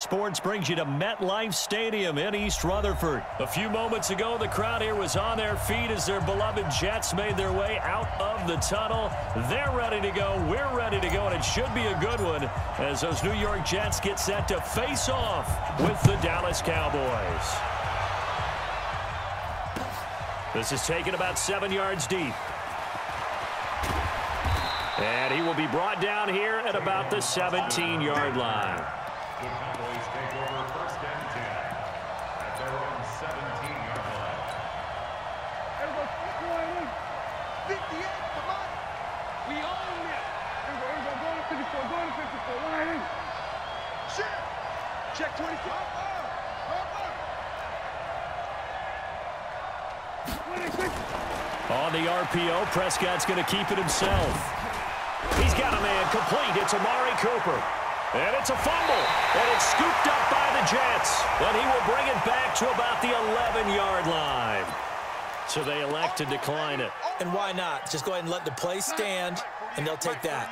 Sports brings you to MetLife Stadium in East Rutherford. A few moments ago, the crowd here was on their feet as their beloved Jets made their way out of the tunnel. They're ready to go. We're ready to go, and it should be a good one as those New York Jets get set to face off with the Dallas Cowboys. This is taken about 7 yards deep. And he will be brought down here at about the 17-yard line. The Cowboys take over first and 10 at their own 17-yard line. Everybody, 58, come on. We own it. Everybody, go to 54, go to 54. Line in. Shit. Check 24. On the RPO, Prescott's going to keep it himself. He's got a man complete. It's Amari Cooper. And it's a fumble. And it's scooped up by the Jets. And he will bring it back to about the 11-yard line. So they elect to decline it. And why not? Just go ahead and let the play stand, and they'll take that.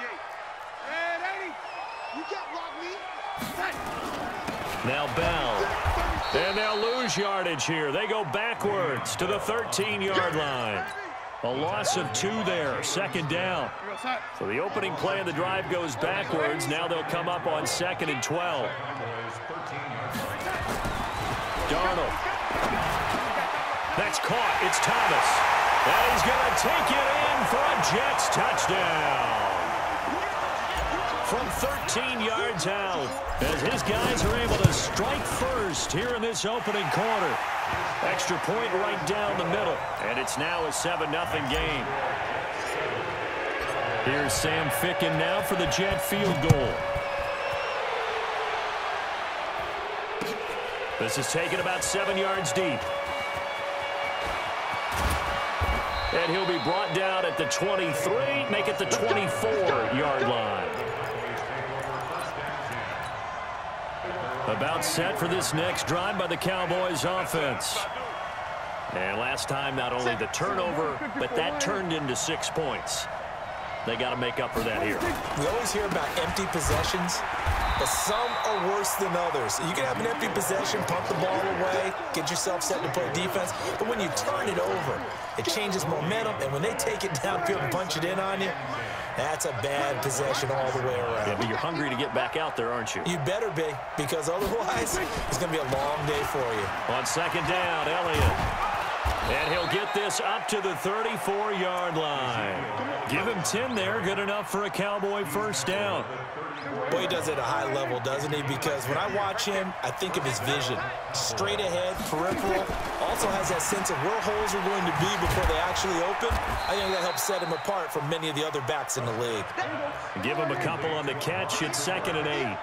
Now Bell. And they'll lose yardage here. They go backwards to the 13-yard line. A loss of 2 there, second down. So the opening play of the drive goes backwards. Now they'll come up on 2nd and 12. Darnold. That's caught. It's Thomas. And he's going to take it in for a Jets touchdown. From 13 yards out, as his guys are able to strike first here in this opening quarter. Extra point right down the middle, and it's now a 7-0 game. Here's Sam Ficken now for the Jet field goal. This is taken about 7 yards deep. And he'll be brought down at the 23, make it the 24-yard line. About set for this next drive by the Cowboys offense. And last time, not only the turnover, but that turned into 6 points. They got to make up for that here. We always hear about empty possessions, but some are worse than others. You can have an empty possession, pump the ball away, get yourself set to play defense, but when you turn it over, it changes momentum, and when they take it downfield and punch it in on you, that's a bad possession all the way around. Yeah, but you're hungry to get back out there, aren't you? You better be, because otherwise, it's going to be a long day for you. On second down, Elliott. And he'll get this up to the 34-yard line. Give him 10 there, good enough for a Cowboy first down. Boy, he does it at a high level, doesn't he? Because when I watch him, I think of his vision. Straight ahead, peripheral. Also has that sense of where holes are going to be before they actually open. I think that helps set him apart from many of the other backs in the league. Give him a couple on the catch. It's 2nd and 8.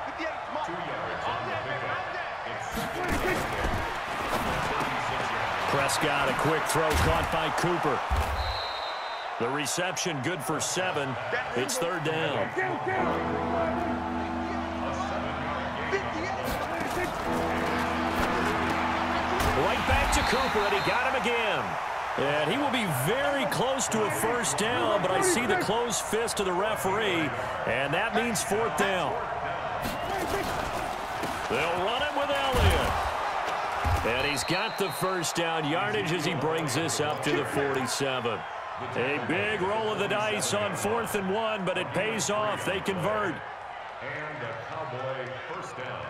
Prescott, a quick throw caught by Cooper. The reception good for 7. It's 3rd down. Right back to Cooper, and he got him again. And he will be very close to a first down, but I see the closed fist of the referee, and that means 4th down. They'll run it with Elliott. And he's got the first down yardage as he brings this up to the 47. A big roll of the dice on 4th and 1, but it pays off. They convert. And a Cowboy first down.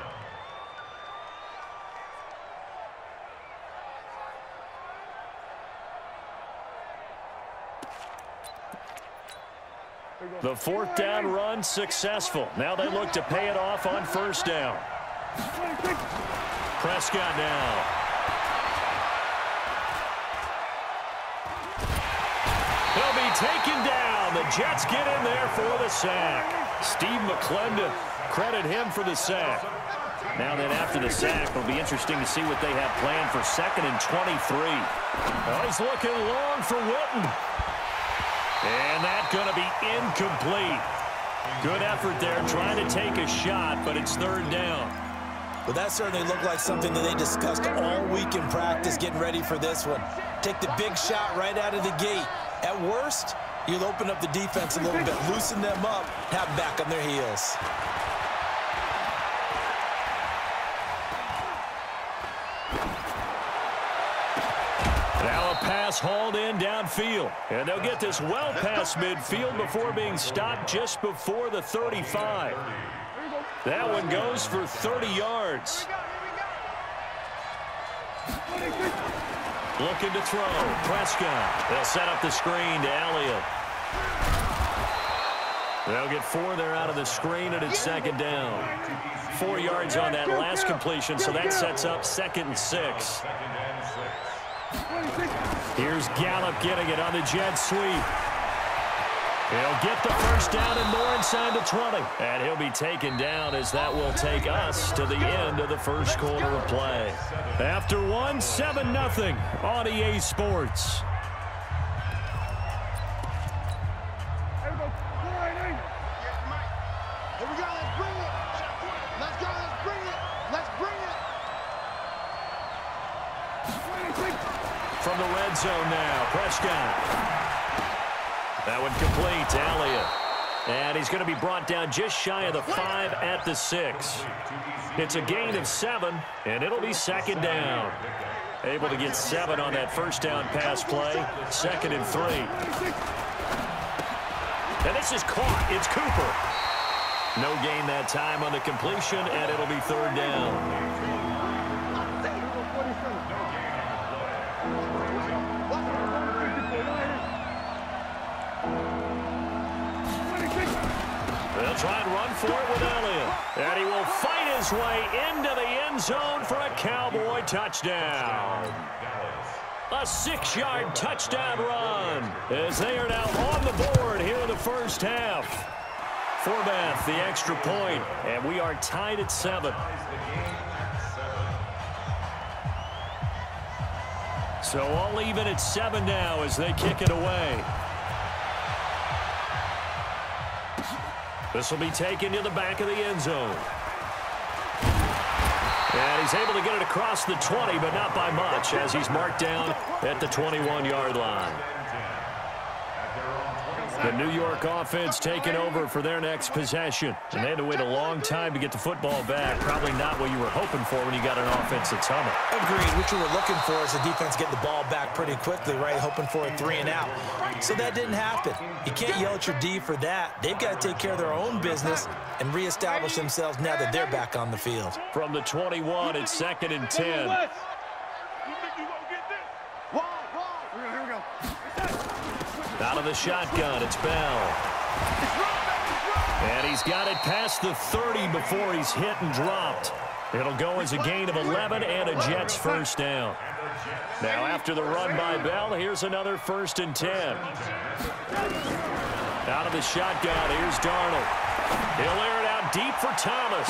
The 4th down run successful. Now they look to pay it off on first down. Prescott now. He'll be taken down. The Jets get in there for the sack. Steve McClendon, credit him for the sack. Now then after the sack, it'll be interesting to see what they have planned for 2nd and 23. Oh, he's looking long for Witten. And that's going to be incomplete. Good effort there trying to take a shot, but it's 3rd down. Well, that certainly looked like something that they discussed all week in practice getting ready for this one. Take the big shot right out of the gate. At worst, you'll open up the defense a little bit, loosen them up, have them back on their heels. Now a pass hauled in downfield. And they'll get this well past midfield before being stopped just before the 35. That one goes for 30 yards. Looking to throw. Prescott. They'll set up the screen to Elliott. They'll get 4 there out of the screen, and it's second down. 4 yards on that last completion, so that sets up 2nd and 6. Here's Gallup getting it on the jet sweep. He'll get the first down and more inside the 20. And he'll be taken down as that will take us to the end of the first quarter of play. After one, 7-0 on EA Sports. Here we go, let's bring it. Let's go, let's bring it. Let's bring it. From the red zone now, Prescott. That one complete to Elliott. And he's going to be brought down just shy of the 5 at the 6. It's a gain of 7, and it'll be second down. Able to get 7 on that first down pass play. 2nd and 3. And this is caught. It's Cooper. No gain that time on the completion, and it'll be 3rd down. They'll try and run for it with Elliott. And he will fight his way into the end zone for a Cowboy touchdown. A 6-yard touchdown run as they are now on the board here in the first half. Forbath, the extra point, and we are tied at 7. So all even at 7 now as they kick it away. This will be taken to the back of the end zone. And he's able to get it across the 20, but not by much, as he's marked down at the 21-yard line. The New York offense taking over for their next possession. And they had to wait a long time to get the football back. Probably not what you were hoping for when you got an offense that's humming. Agreed. What you were looking for is the defense getting the ball back pretty quickly, right? Hoping for a 3 and out. So that didn't happen. You can't yell at your D for that. They've got to take care of their own business and reestablish themselves now that they're back on the field. From the 21, it's 2nd and 10. Out of the shotgun, it's Bell. And he's got it past the 30 before he's hit and dropped. It'll go as a gain of 11 and a Jets first down. Now after the run by Bell, here's another 1st and 10. Out of the shotgun, here's Darnold. He'll air it out deep for Thomas.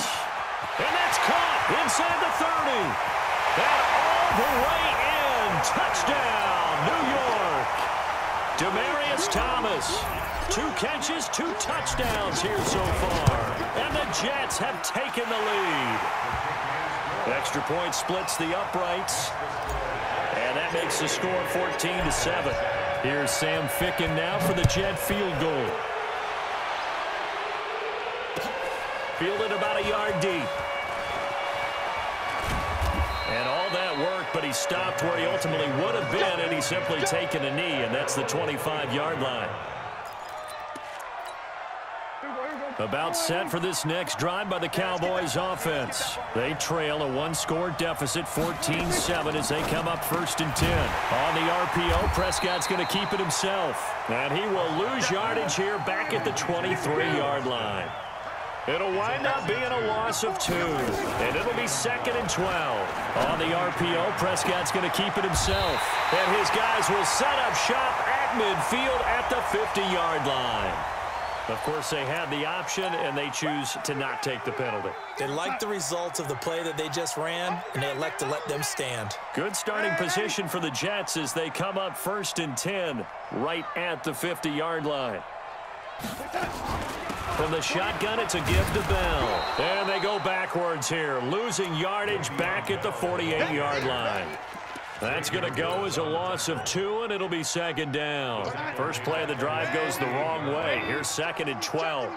And that's caught inside the 30. And all the way in. Touchdown, New York. Demaryius Thomas, 2 catches, 2 touchdowns here so far. And the Jets have taken the lead. Extra point splits the uprights. And that makes the score 14-7. Here's Sam Ficken now for the Jet field goal. Fielded about a yard deep. And all that work, but he stopped where he ultimately would have been, and he's simply taken a knee, and that's the 25-yard line. About set for this next drive by the Cowboys offense. They trail a 1-score deficit, 14-7, as they come up 1st and 10. On the RPO, Prescott's going to keep it himself. And he will lose yardage here back at the 23-yard line. It'll wind up being a loss of 2, and it'll be 2nd and 12. On the RPO, Prescott's going to keep it himself. And his guys will set up shop at midfield at the 50-yard line. Of course, they had the option, and they choose to not take the penalty. They like the results of the play that they just ran, and they elect to let them stand. Good starting position for the Jets as they come up 1st and 10 right at the 50-yard line. From the shotgun, it's a give to Bell. And they go backwards here, losing yardage back at the 48-yard line. That's going to go as a loss of 2, and it'll be 2nd down. First play of the drive goes the wrong way. Here's 2nd and 12.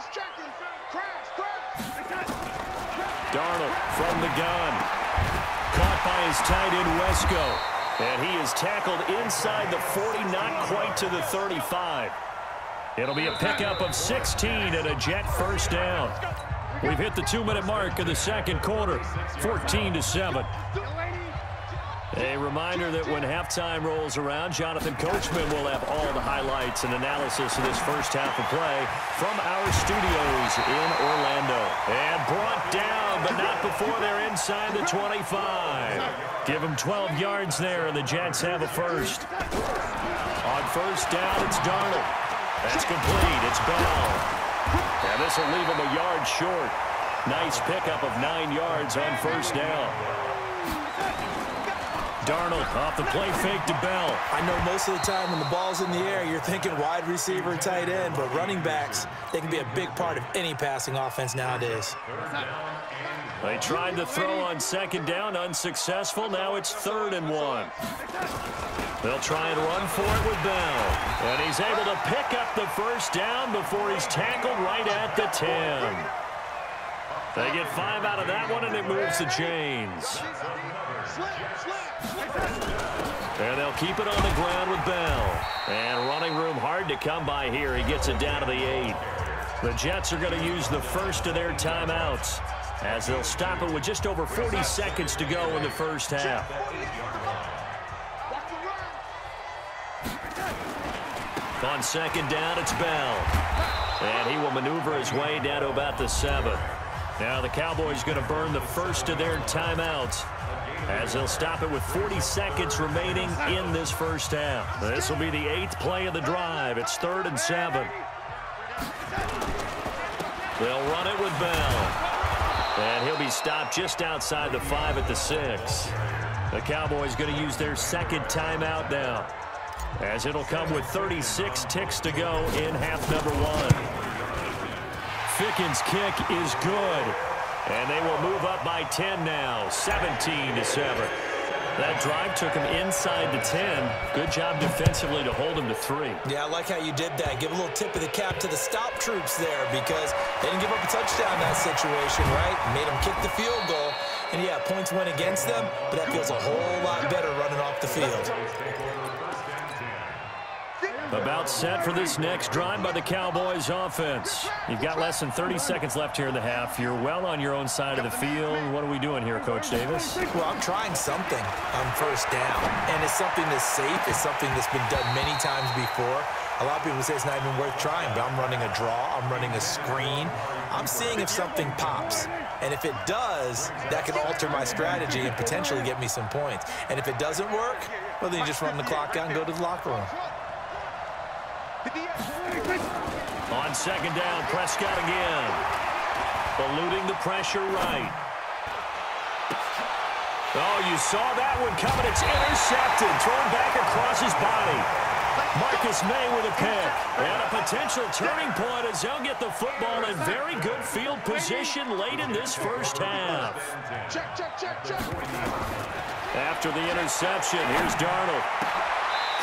Darnold from the gun. Caught by his tight end, Wesco. And he is tackled inside the 40, not quite to the 35. It'll be a pickup of 16 and a Jet first down. We've hit the 2-minute mark of the second quarter, 14-7. A reminder that when halftime rolls around, Jonathan Coachman will have all the highlights and analysis of this first half of play from our studios in Orlando. And brought down, but not before they're inside the 25. Give them 12 yards there, and the Jets have a first. On first down, it's Darnold. That's complete. It's Bell. And this will leave him a yard short. Nice pickup of 9 yards on first down. Darnold off the play fake to Bell. I know most of the time when the ball's in the air, you're thinking wide receiver, tight end, but running backs, they can be a big part of any passing offense nowadays. They tried to throw on second down, unsuccessful. Now it's 3rd and 1. They'll try and run for it with Bell. And he's able to pick up the first down before he's tackled right at the 10. They get 5 out of that one, and it moves the chains. And they'll keep it on the ground with Bell. And running room hard to come by here. He gets it down to the 8. The Jets are going to use the first of their timeouts, as they'll stop it with just over 40 seconds to go in the first half. On second down, it's Bell. And he will maneuver his way down to about the 7. Now the Cowboys going to burn the first of their timeouts, as they'll stop it with 40 seconds remaining in this first half. This will be the 8th play of the drive. It's 3rd and 7. They'll run it with Bell. And he'll be stopped just outside the 5 at the 6. The Cowboys going to use their second timeout now, as it'll come with 36 ticks to go in half number 1. Ficken's kick is good, and they will move up by 10 now, 17-7. That drive took him inside the 10. Good job defensively to hold him to 3. Yeah, I like how you did that. Give a little tip of the cap to the stop troops there, because they didn't give up a touchdown in that situation, right? Made them kick the field goal. And, yeah, points went against them, but that feels a whole lot better running off the field. About set for this next drive by the Cowboys offense. You've got less than 30 seconds left here in the half. You're well on your own side of the field. What are we doing here, Coach Davis? Well, I'm trying something on first down, and it's something that's safe. It's something that's been done many times before. A lot of people say it's not even worth trying, but I'm running a draw. I'm running a screen. I'm seeing if something pops. And if it does, that can alter my strategy and potentially get me some points. And if it doesn't work, well, then you just run the clock out and go to the locker room. On second down, Prescott again. Eluding the pressure right. Oh, you saw that one coming. It's intercepted. Thrown back across his body. Marcus May with a pick. And a potential turning point as they'll get the football in very good field position late in this first half. After the interception, here's Darnold.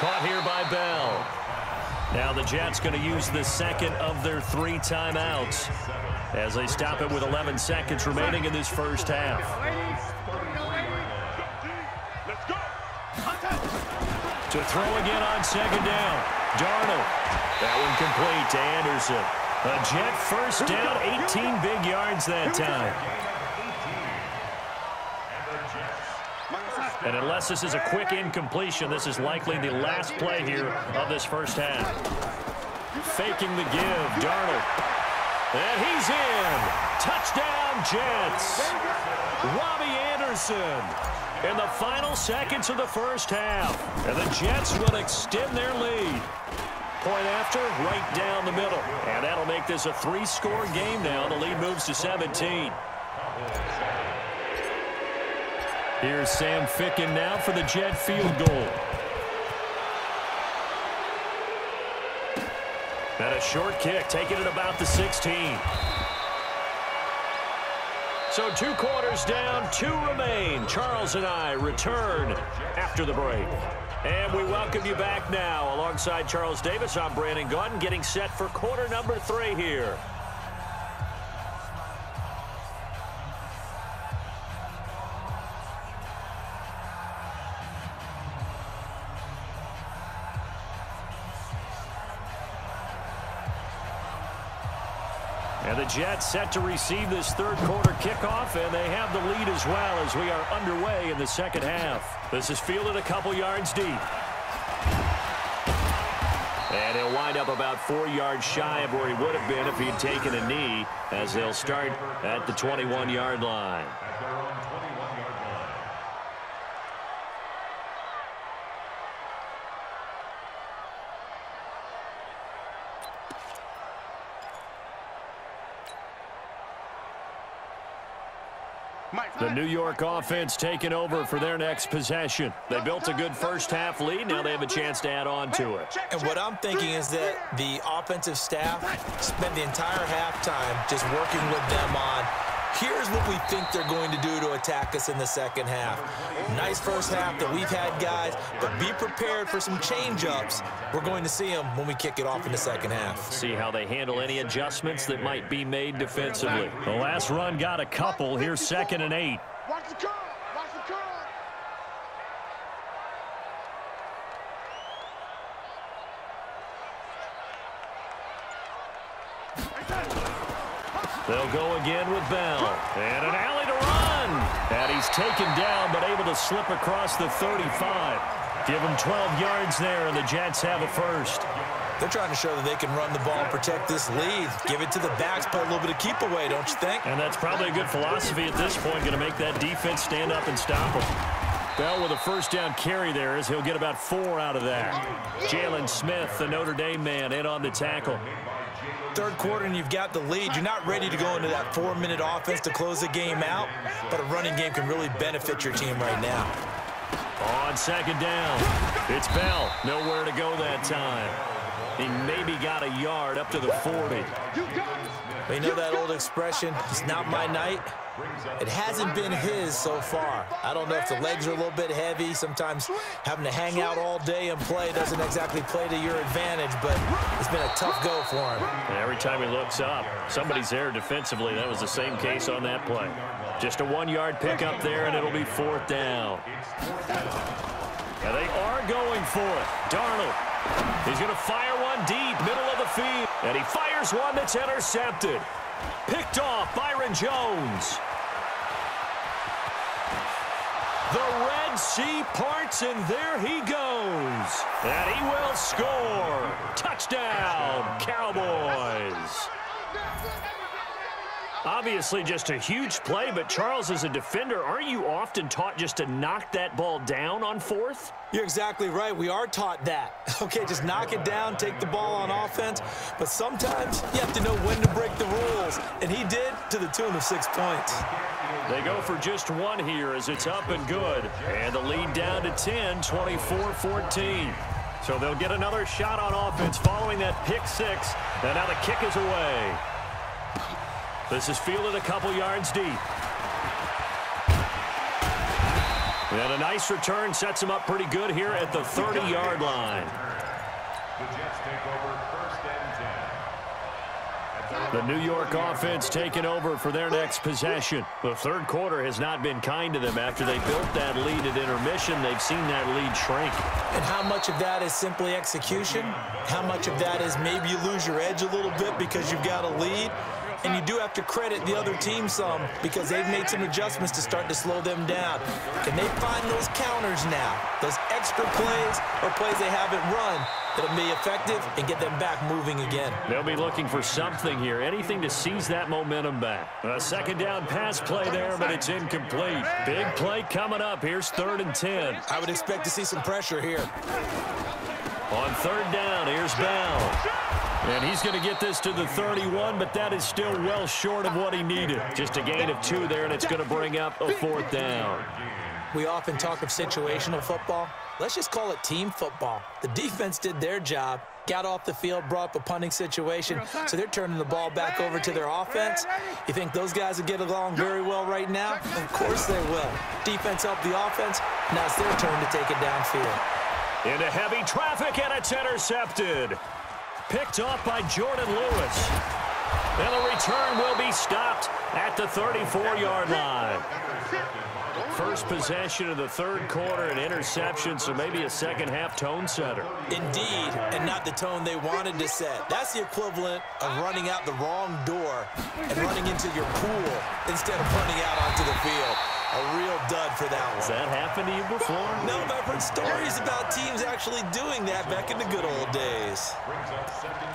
Caught here by Bell. Now the Jets going to use the second of their 3 timeouts, as they stop it with 11 seconds remaining in this first half. To throw again on second down. Darnold. That one complete to Anderson. A Jet first down, 18 big yards that time. And unless this is a quick incompletion, this is likely the last play here of this first half. Faking the give, Darnold. And he's in. Touchdown, Jets. Robbie Anderson in the final seconds of the first half. And the Jets will extend their lead. Point after, right down the middle. And that'll make this a 3-score game now. The lead moves to 17. Here's Sam Ficken now for the Jet field goal. And a short kick, taking it about the 16. So 2 quarters down, 2 remain. Charles and I return after the break. And we welcome you back now. Alongside Charles Davis, I'm Brandon Gaudin, getting set for quarter number 3 here. And the Jets set to receive this third quarter kickoff, and they have the lead as well as we are underway in the second half. This is fielded a couple yards deep. And he'll wind up about 4 yards shy of where he would have been if he'd taken a knee, as they'll start at the 21-yard line. The New York offense taking over for their next possession. They built a good first-half lead. Now they have a chance to add on to it. And what I'm thinking is that the offensive staff spent the entire halftime just working with them on, here's what we think they're going to do to attack us in the second half. Nice first half that we've had, guys, but be prepared for some change-ups. We're going to see them when we kick it off in the second half. See how they handle any adjustments that might be made defensively. The last run got a couple. Here's 2nd and 8. Watch the curve. Watch the curve. They'll go again with Bell. And an alley to run. And he's taken down, but able to slip across the 35. Give him 12 yards there, and the Jets have a first. They're trying to show that they can run the ball and protect this lead. Give it to the backs, play a little bit of keep away, don't you think? And that's probably a good philosophy at this point, going to make that defense stand up and stop them. Bell with a first down carry there as he'll get about 4 out of that. Jalen Smith, the Notre Dame man, in on the tackle. Third quarter and you've got the lead. You're not ready to go into that 4-minute offense to close the game out, but a running game can really benefit your team right now. On 2nd down, it's Bell. Nowhere to go that time. He maybe got a yard up to the 40. We know that old expression, it's not my night. It hasn't been his so far. I don't know if the legs are a little bit heavy. Sometimes having to hang out all day and play doesn't exactly play to your advantage, but it's been a tough go for him. And every time he looks up, somebody's there defensively. That was the same case on that play. Just a 1-yard pickup there, and it'll be 4th down. And they are going for it. Darnold. He's going to fire one deep, middle of the field. And he fires one that's intercepted. Picked off Byron Jones. The Red Sea parts, and there he goes. And he will score. Touchdown, Cowboys. Obviously just a huge play, but Charles, as a defender, aren't you often taught just to knock that ball down on 4th? You're exactly right. We are taught that. Okay, just knock it down, take the ball on offense. But sometimes you have to know when to break the rules. And he did to the tune of 6 points. They go for just 1 here as it's up and good. And the lead down to 10, 24-14. So they'll get another shot on offense following that pick 6. And now the kick is away. This is fielded a couple yards deep. And a nice return sets him up pretty good here at the 30-yard line. The Jets take over 1st and 10. The New York offense taking over for their next possession. The third quarter has not been kind to them. After they built that lead at intermission, they've seen that lead shrink. And how much of that is simply execution? How much of that is maybe you lose your edge a little bit because you've got a lead? And you do have to credit the other team some because they've made some adjustments to start to slow them down. Can they find those counters now, those extra plays or plays they haven't run that'll be effective and get them back moving again? They'll be looking for something here, anything to seize that momentum back. A 2nd down pass play there, but it's incomplete. Big play coming up. Here's 3rd and 10. I would expect to see some pressure here. On 3rd down, here's Bell. And he's going to get this to the 31, but that is still well short of what he needed. Just a gain of 2 there, and it's going to bring up a 4th down. We often talk of situational football. Let's just call it team football. The defense did their job, got off the field, brought up a punting situation, so they're turning the ball back over to their offense. You think those guys will get along very well right now? Of course they will. Defense helped the offense. Now it's their turn to take it downfield. Into heavy traffic, and it's intercepted. Picked off by Jordan Lewis. And the return will be stopped at the 34-yard line. First possession of the third quarter, an interception, so maybe a second-half tone setter. Indeed, and not the tone they wanted to set. That's the equivalent of running out the wrong door and running into your pool instead of running out onto the field. A real dud for that one. Has that happened to you before? No, but I've heard stories about teams actually doing that back in the good old days.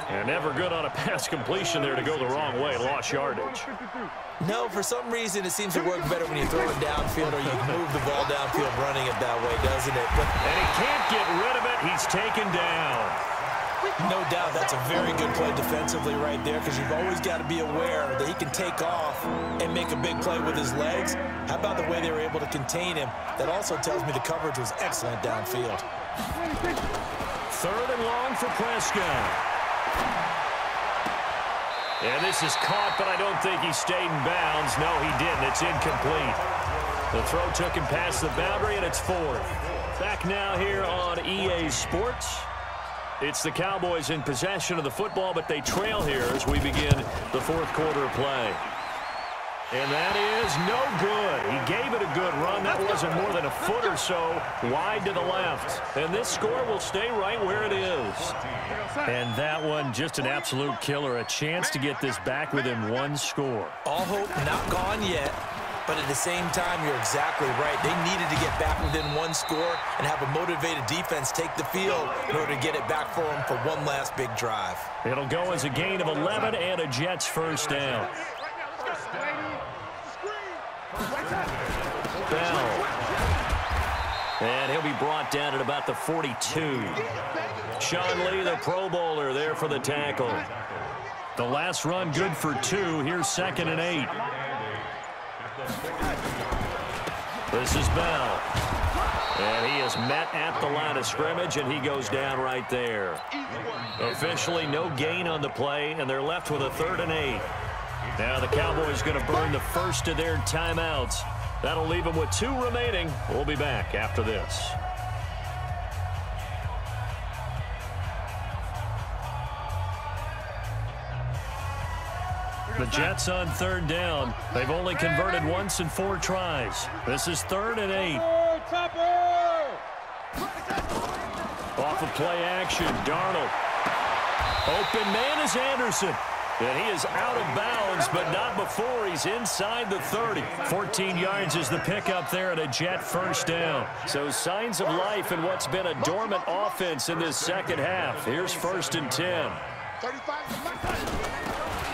And never good on a pass completion there to go the wrong way. Lost yardage. No, for some reason it seems to work better when you throw it downfield or you move the ball downfield running it that way, doesn't it? And he can't get rid of it. He's taken down. No doubt that's a very good play defensively right there, because you've always got to be aware that he can take off and make a big play with his legs. How about the way they were able to contain him? That also tells me the coverage was excellent downfield. Third and long for Prescott. And this is caught, but I don't think he stayed in bounds. No, he didn't. It's incomplete. The throw took him past the boundary, and it's fourth. Back now here on EA Sports. It's the Cowboys in possession of the football, but they trail here as we begin the fourth quarter of play. And that is no good. He gave it a good run. That wasn't more than a foot or so wide to the left. And this score will stay right where it is. And that one, just an absolute killer. A chance to get this back within one score. All hope not gone yet. But at the same time, you're exactly right. They needed to get back within one score and have a motivated defense take the field in order to get it back for them for one last big drive. It'll go as a gain of 11 and a Jets first down. Bell. And he'll be brought down at about the 42. Sean Lee, the Pro Bowler, there for the tackle. The last run good for 2. Here's 2nd and 8. This is Bell. And he is met at the line of scrimmage, and he goes down right there. Officially no gain on the play, and they're left with a 3rd and 8. Now the Cowboys going to burn the first of their timeouts. That'll leave them with 2 remaining. We'll be back after this. The Jets on 3rd down. They've only converted once in 4 tries. This is 3rd and 8. Off of play action, Darnold. Open man is Anderson. And he is out of bounds, but not before he's inside the 30. 14 yards is the pickup there at a Jet first down. So signs of life in what's been a dormant offense in this second half. Here's 1st and 10.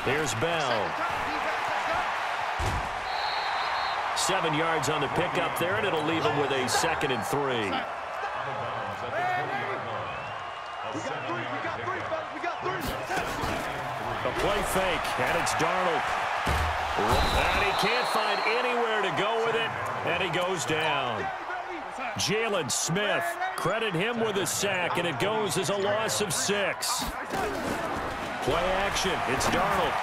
Here's Bell. 7 yards on the pickup there, and it'll leave him with a 2nd and 3. A play fake, and it's Darnold. And he can't find anywhere to go with it, and he goes down. Jalen Smith, credit him with a sack, and it goes as a loss of 6. Play action, it's Darnold.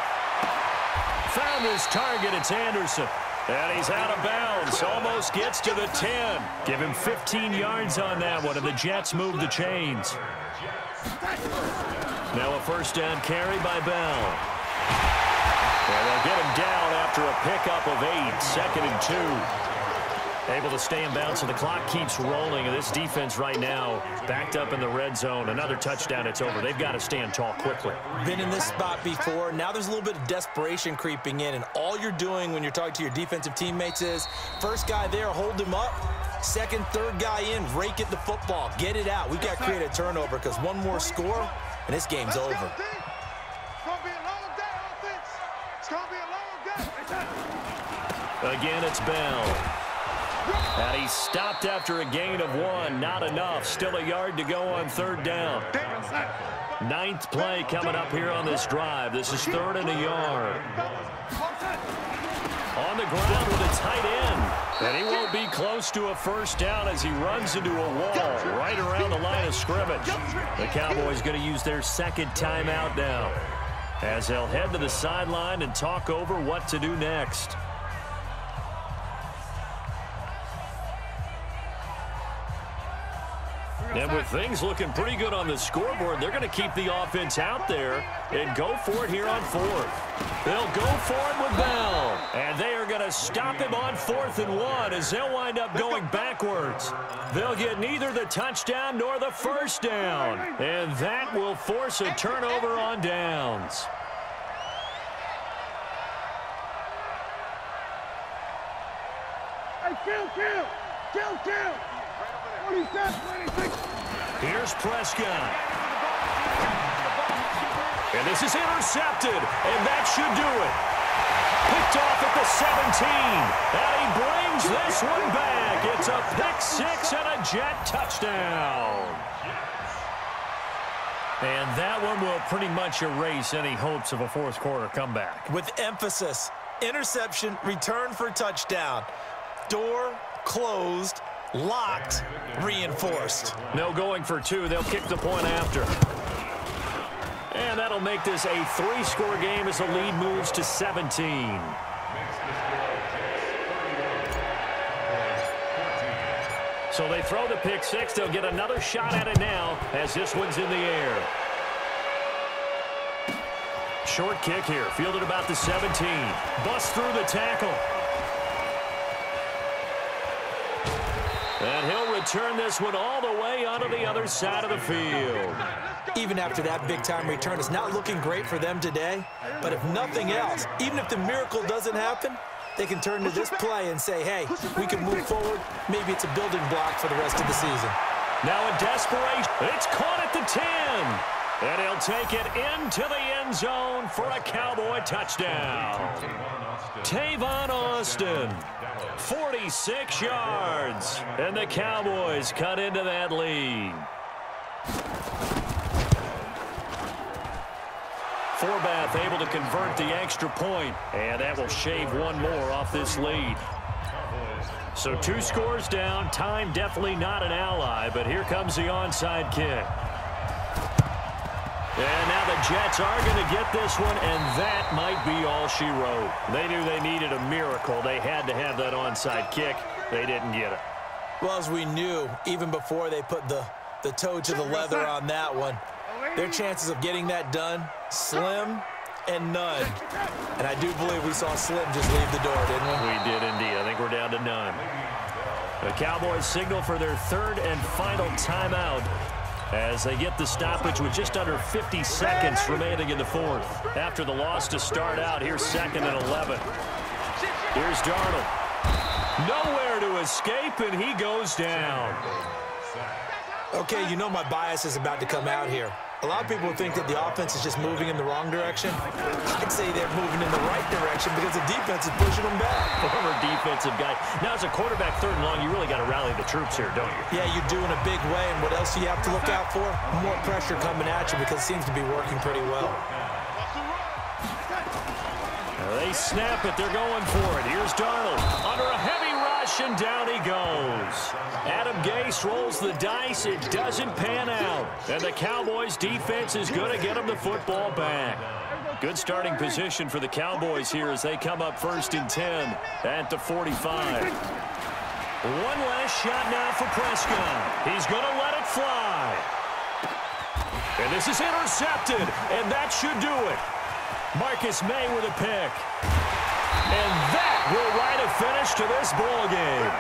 Found his target, it's Anderson. And he's out of bounds, almost gets to the 10. Give him 15 yards on that one, and the Jets move the chains. Now a first down carry by Bell. And they'll get him down after a pickup of 8, 2nd and 2. Able to stay in bounds, so the clock keeps rolling. And this defense right now backed up in the red zone. Another touchdown, it's over. They've got to stand tall quickly. Been in this spot before. Now there's a little bit of desperation creeping in. And all you're doing when you're talking to your defensive teammates is, first guy there, hold him up. Second, third guy in, rake at the football. Get it out. We've got to create a turnover, because one more score, and this game's over. It's going to be a long day, offense. It's going to be a long day. Again, it's Bell. And he stopped after a gain of 1. Not enough. Still a yard to go on 3rd down. 9th play coming up here on this drive. This is 3rd and a yard. On the ground with a tight end. And he won't be close to a first down as he runs into a wall right around the line of scrimmage. The Cowboys going to use their 2nd timeout now, as they'll head to the sideline and talk over what to do next. And with things looking pretty good on the scoreboard, they're going to keep the offense out there and go for it here on fourth. They'll go for it with Bell. And they are going to stop him on 4th and 1 as they'll wind up going backwards. They'll get neither the touchdown nor the first down. And that will force a turnover on downs. Kill. 27, 26. Here's Prescott. And this is intercepted, and that should do it. Picked off at the 17, and he brings this one back. It's a pick-6 and a Jet touchdown. And that one will pretty much erase any hopes of a fourth-quarter comeback. With emphasis, interception, return for touchdown. Door closed, locked, reinforced. No going for 2. They'll kick the point after. And that'll make this a 3-score game as the lead moves to 17. So they throw the pick-6. They'll get another shot at it now as this one's in the air. Short kick here, fielded about the 17. Busts through the tackle. And he'll return this one all the way onto the other side of the field. Even after that big-time return, it's not looking great for them today. But if nothing else, even if the miracle doesn't happen, they can turn to this play and say, hey, we can move forward. Maybe it's a building block for the rest of the season. Now in desperation, it's caught at the 10. And he'll take it into the end zone for a Cowboy touchdown. Tavon Austin, 46 yards. And the Cowboys cut into that lead. Forbath able to convert the extra point, and that will shave one more off this lead. So 2 scores down. Time definitely not an ally, but here comes the onside kick. And now the Jets are going to get this one, and that might be all she wrote. They knew they needed a miracle. They had to have that onside kick. They didn't get it. Well, as we knew, even before they put the toe to the leather on that one, their chances of getting that done, slim and none. And I do believe we saw Slim just leave the door, didn't we? We did indeed. I think we're down to none. The Cowboys signal for their 3rd and final timeout as they get the stoppage with just under 50 seconds remaining in the 4th. After the loss to start out, here's 2nd and 11. Here's Darnold. Nowhere to escape, and he goes down. Okay, you know my bias is about to come out here. A lot of people think that the offense is just moving in the wrong direction. I'd say they're moving in the right direction because the defense is pushing them back. Former defensive guy. Now, as a quarterback 3rd and long, you really got to rally the troops here, don't you? Yeah, you do in a big way. And what else do you have to look out for? More pressure coming at you because it seems to be working pretty well. They snap it. They're going for it. Here's Darnold under a heavy rush, and down he goes. Adam Gase rolls the dice. It doesn't pan out. And the Cowboys defense is going to get him the football back. Good starting position for the Cowboys here as they come up 1st and 10 at the 45. One last shot now for Prescott. He's going to let it fly. And this is intercepted, and that should do it. Marcus May with a pick. And that will write a finish to this ball game.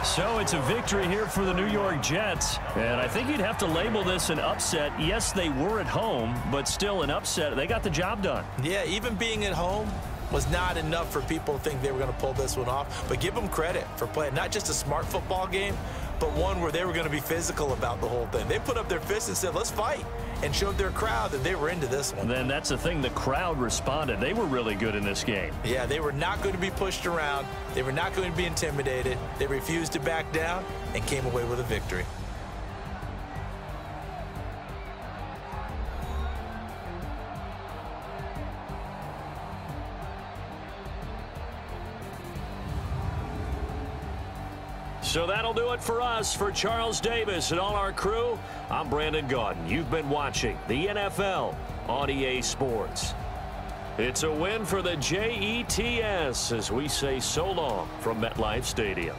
So it's a victory here for the New York Jets. And I think you'd have to label this an upset. Yes, they were at home, but still an upset. They got the job done. Yeah, even being at home was not enough for people to think they were going to pull this one off. But give them credit for playing not just a smart football game, but one where they were going to be physical about the whole thing. They put up their fists and said, let's fight, and showed their crowd that they were into this one. Then that's the thing, the crowd responded. They were really good in this game. Yeah, they were not going to be pushed around. They were not going to be intimidated. They refused to back down and came away with a victory. So that'll do it for us. For Charles Davis and all our crew, I'm Brandon Gaudin. You've been watching the NFL on EA Sports. It's a win for the Jets as we say so long from MetLife Stadium.